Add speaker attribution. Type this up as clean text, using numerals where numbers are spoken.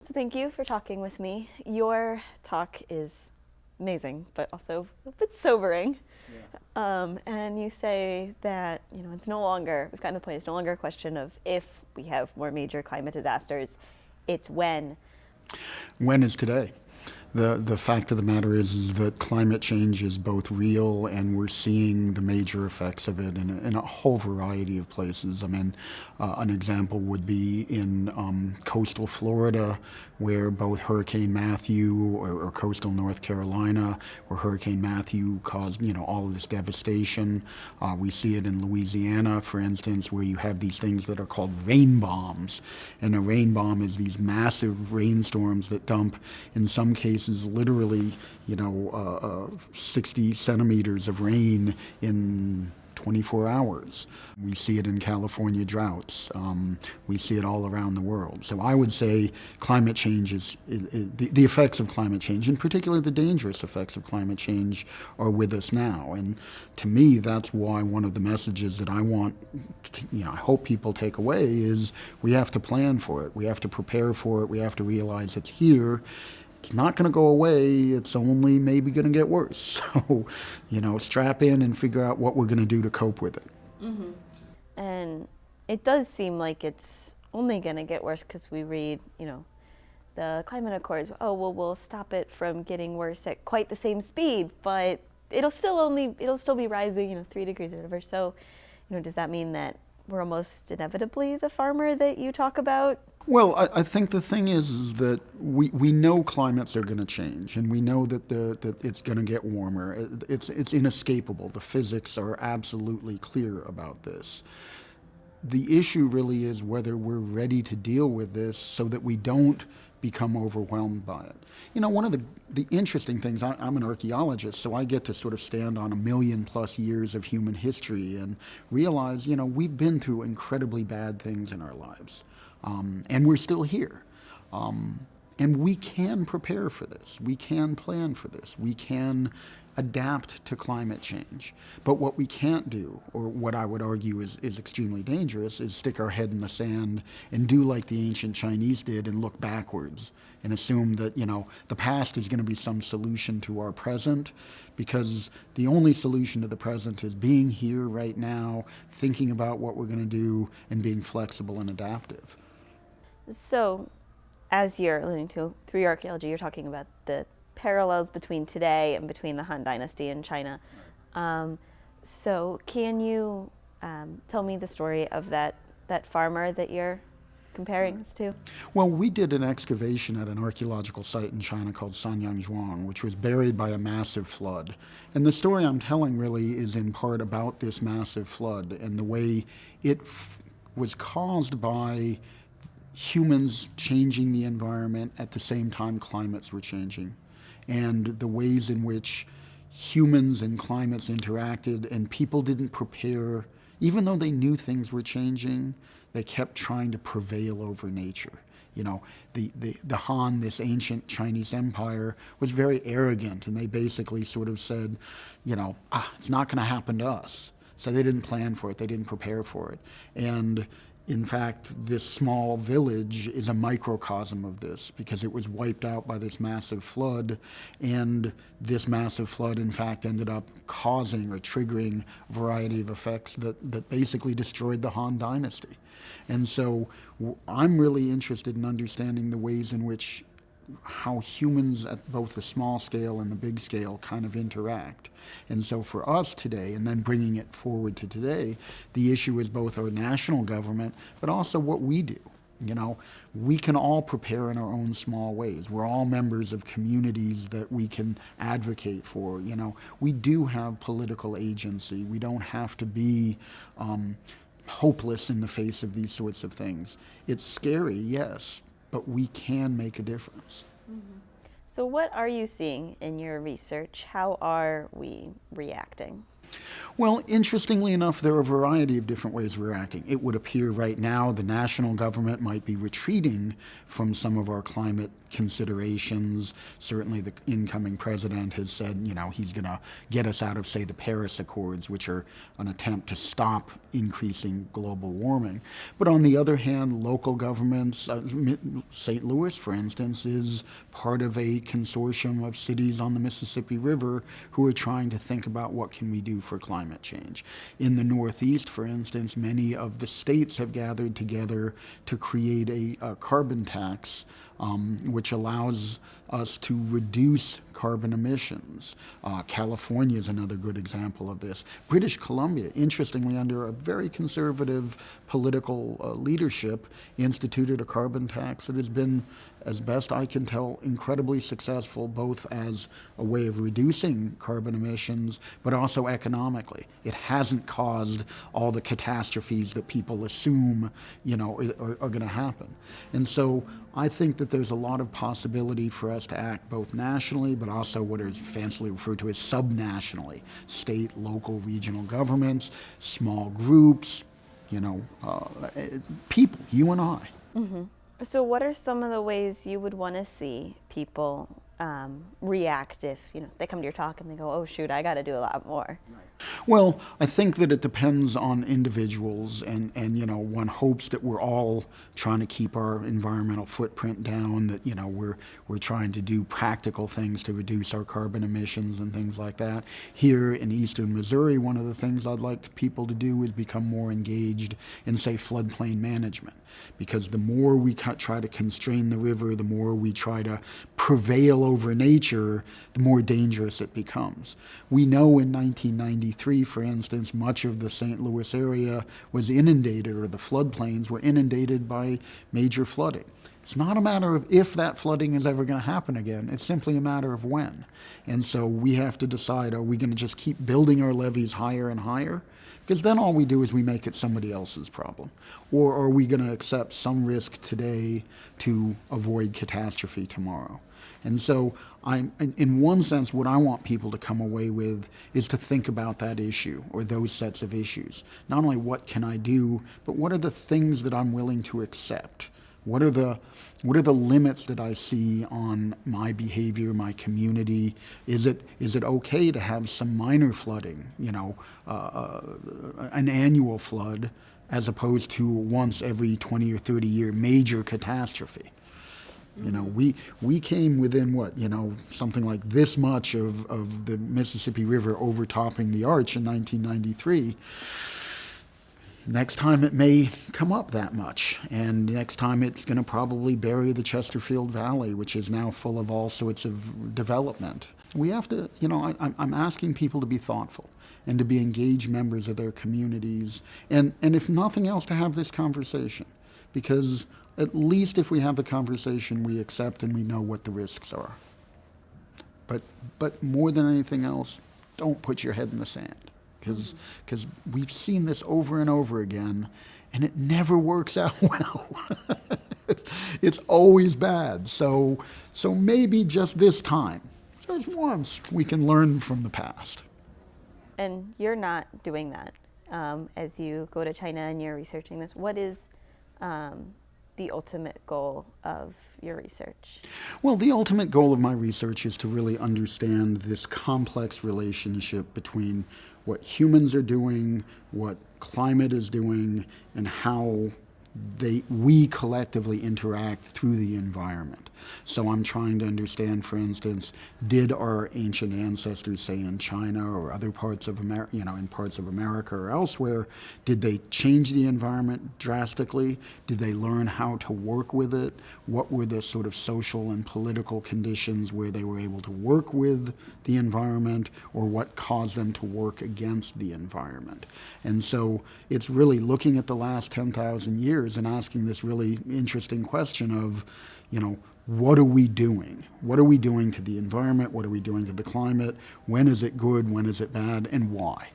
Speaker 1: So thank you for talking with me. Your talk is amazing, but also a bit sobering. And you say that it's no longer, we've gotten to the point, it's no longer a question of if we have more major climate disasters, it's when.
Speaker 2: When is today? The fact of the matter is that climate change is both real and we're seeing the major effects of it in a whole variety of places. I mean, an example would be in coastal Florida, where both Hurricane Matthew or coastal North Carolina, where Hurricane Matthew caused all of this devastation. We see it in Louisiana, for instance, where you have these things that are called rain bombs. And a rain bomb is these massive rainstorms that dump, in some cases, literally, 60 centimeters of rain in 24 hours. We see it in California droughts. We see it all around the world. So I would say climate change the effects of climate change, in particular the dangerous effects of climate change, are with us now. And to me, that's why one of the messages that I want, I hope people take away is we have to plan for it. We have to prepare for it. We have to realize it's here. It's not going to go away. It's only maybe going to get worse. So, strap in and figure out what we're going to do to cope with it.
Speaker 1: Mm-hmm. And it does seem like it's only going to get worse because we read, the climate accords. Oh, well, we'll stop it from getting worse at quite the same speed, but it'll still be rising, 3 degrees or whatever. So, does that mean that we're almost inevitably the farmer that you talk about?
Speaker 2: Well, I think the thing is that we know climates are going to change, and we know that it's going to get warmer. It's inescapable. The physics are absolutely clear about this. The issue really is whether we're ready to deal with this so that we don't become overwhelmed by it. One of the interesting things, I'm an archaeologist, so I get to sort of stand on 1,000,000+ years of human history and realize, we've been through incredibly bad things in our lives. And we're still here. And we can prepare for this. We can plan for this. We can adapt to climate change. But what we can't do, or what I would argue is extremely dangerous, is stick our head in the sand and do like the ancient Chinese did and look backwards and assume that, the past is going to be some solution to our present, because the only solution to the present is being here right now, thinking about what we're going to do, and being flexible and adaptive.
Speaker 1: So, as you're alluding to, through your archaeology, you're talking about the parallels between today and between the Han Dynasty in China. So can you tell me the story of that farmer that you're comparing us to?
Speaker 2: Well, we did an excavation at an archaeological site in China called Sanyangzhuang, which was buried by a massive flood. And the story I'm telling really is in part about this massive flood and the way it was caused by humans changing the environment at the same time climates were changing, and the ways in which humans and climates interacted, and people didn't prepare. Even though they knew things were changing, they kept trying to prevail over nature. The Han, this ancient Chinese empire, was very arrogant, and they basically sort of said, it's not going to happen to us. So they didn't plan for it, they didn't prepare for it. And in fact, this small village is a microcosm of this, because it was wiped out by this massive flood, and this massive flood, in fact, ended up causing or triggering a variety of effects that basically destroyed the Han Dynasty. And so I'm really interested in understanding the ways in which how humans at both the small scale and the big scale kind of interact. And so for us today, and then bringing it forward to today, the issue is both our national government, but also what we do. We can all prepare in our own small ways. We're all members of communities that we can advocate for. We do have political agency. We don't have to be hopeless in the face of these sorts of things. It's scary, yes, but we can make a difference.
Speaker 1: Mm-hmm. So what are you seeing in your research? How are we reacting?
Speaker 2: Well, interestingly enough, there are a variety of different ways we're acting. It would appear right now the national government might be retreating from some of our climate considerations. Certainly the incoming president has said, he's going to get us out of, say, the Paris Accords, which are an attempt to stop increasing global warming. But on the other hand, local governments, St. Louis, for instance, is part of a consortium of cities on the Mississippi River who are trying to think about what can we do for climate change. In the Northeast, for instance, many of the states have gathered together to create a carbon tax, which allows us to reduce carbon emissions. California is another good example of this. British Columbia, interestingly, under a very conservative political leadership, instituted a carbon tax that has been, as best I can tell, incredibly successful, both as a way of reducing carbon emissions, but also economically. It hasn't caused all the catastrophes that people assume, are going to happen. And so I think that there's a lot of possibility for us to act both nationally, but also what is fancily referred to as subnationally. State, local, regional governments, small groups, people, you and I.
Speaker 1: Mm-hmm. So what are some of the ways you would want to see people react if they come to your talk and they go, oh shoot, I got to do a lot more?
Speaker 2: Well, I think that it depends on individuals, and one hopes that we're all trying to keep our environmental footprint down, that we're trying to do practical things to reduce our carbon emissions and things like that. Here in eastern Missouri, one of the things I'd like people to do is become more engaged in, say, floodplain management, because the more we try to constrain the river, the more we try to prevail over nature, the more dangerous it becomes. We know in 1993, for instance, much of the St. Louis area was inundated, or the floodplains were inundated by major flooding. It's not a matter of if that flooding is ever going to happen again. It's simply a matter of when. And so we have to decide, are we going to just keep building our levees higher and higher? Because then all we do is we make it somebody else's problem. Or are we going to accept some risk today to avoid catastrophe tomorrow? And so in one sense, what I want people to come away with is to think about that issue, or those sets of issues. Not only what can I do, but what are the things that I'm willing to accept? What are the limits that I see on my behavior, my community? Is it okay to have some minor flooding, an annual flood, as opposed to once every 20 or 30 year major catastrophe? We came within something like this much of the Mississippi River overtopping the arch in 1993. Next time it may come up that much, and next time it's going to probably bury the Chesterfield Valley, which is now full of all sorts of development. We have to, I'm asking people to be thoughtful and to be engaged members of their communities, and if nothing else, to have this conversation, because at least if we have the conversation, we accept and we know what the risks are. But more than anything else, don't put your head in the sand, because we've seen this over and over again, and it never works out well. It's always bad. So maybe just this time, just once, we can learn from the past.
Speaker 1: And you're not doing that as you go to China and you're researching this. What is the ultimate goal of your research?
Speaker 2: Well, the ultimate goal of my research is to really understand this complex relationship between what humans are doing, what climate is doing, and how we collectively interact through the environment. So I'm trying to understand, for instance, did our ancient ancestors, say in China or other parts of America, in parts of America or elsewhere, did they change the environment drastically? Did they learn how to work with it? What were the sort of social and political conditions where they were able to work with the environment, or what caused them to work against the environment? And so it's really looking at the last 10,000 years and asking this really interesting question of, what are we doing? What are we doing to the environment? What are we doing to the climate? When is it good? When is it bad? And why?